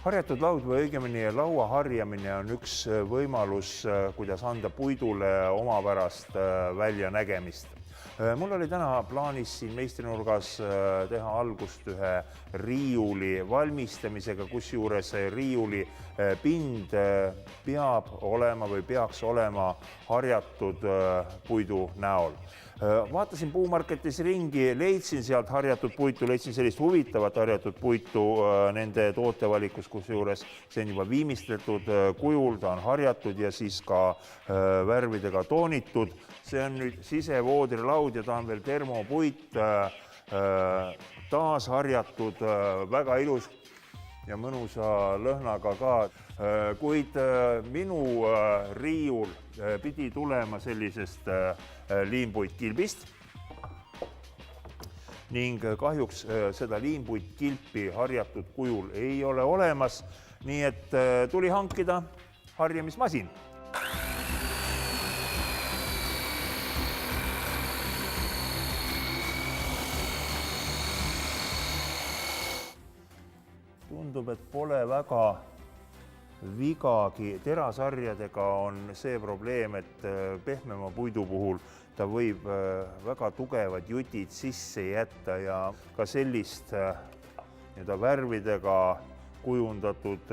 Harjatud laud või õigemini laua harjamine on üks võimalus, kuidas anda puidule omapärast väljanägemist. Mul oli täna plaanis siin meistrinurgas teha algust ühe riiuli valmistamisega, kusjuures riiuli pind peab olema või peaks olema harjatud puidu näol. Vaatasin puumarketis ringi, leidsin sealt harjatud puitu, leidsin sellist huvitavat harjatud puitu nende tootevalikus, kusjuures see on juba viimistletud kujul, ta on harjatud ja siis ka värvidega toonitud. See on nüüd sisevoodrilaud ja ta on veel termopuit, taas harjatud, väga ilus ja mõnusa lõhnaga ka. Kuid minu riiul pidi tulema sellisest liimpuitkilbist ning kahjuks seda liimpuitkilpi harjatud kujul ei ole olemas, nii et tuli hankida harjamismasin. Tundub, et pole väga vigagi. Terasarjadega on see probleem, et pehmema puidu puhul ta võib väga tugevad jutid sisse jätta ja ka sellist värvidega kujundatud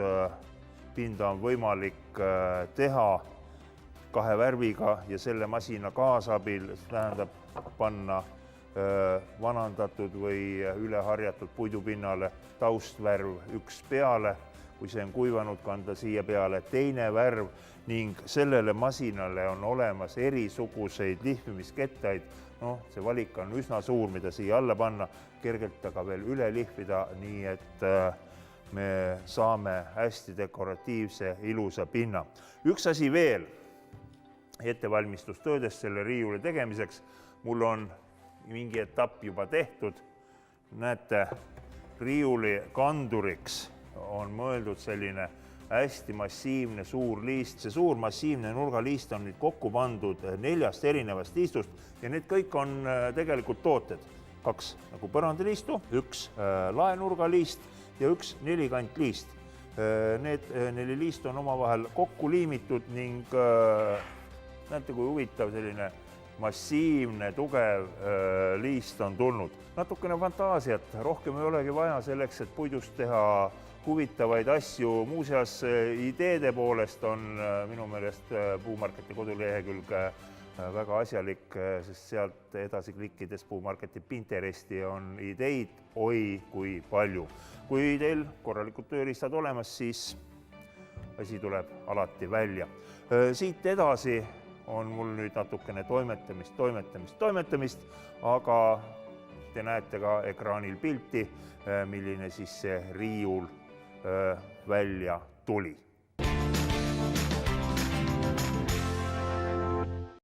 pinda on võimalik teha kahe värviga ja selle masina kaasabil, tähendab panna vanandatud või üleharjatud puidupinnale taustvärv üks peale, kui see on kuivanud, kanda siia peale teine värv ning sellele masinale on olemas erisuguseid lihvimiskettaid. See valik on üsna suur, mida siia alla panna, kergelt aga veel üle lihvida, nii et me saame hästi dekoratiivse ilusa pinna. Üks asi veel ettevalmistustöödest selle riiuli tegemiseks. Mul on mingi etapp juba tehtud. Näete, riiuli kanduriks on mõeldud selline hästi massiivne suur liist. See suur massiivne nurgaliist on nüüd kokku pandud 4 erinevast liistust ja need kõik on tegelikult tooted. 2 nagu põrandaliistu, 1 laenurgaliist ja 1 nelikantliist. Need 4 liistu on omavahel kokku liimitud ning näete, kui huvitav selline massiivne, tugev liist on tulnud. Natukene fantaasiat, rohkem ei olegi vaja selleks, et puidust teha huvitavaid asju. Muuseas, ideede poolest on minu meelest Puumarketi kodulehekülg väga asjalik, sest sealt edasi klikkides Puumarketi Pinteresti on ideid oi kui palju. Kui teil korralikud tööriistad olemas, siis asi tuleb alati välja. Siit edasi on mul nüüd natukene toimetamist, aga te näete ka ekraanil pilti, milline siis see riiul välja tuli.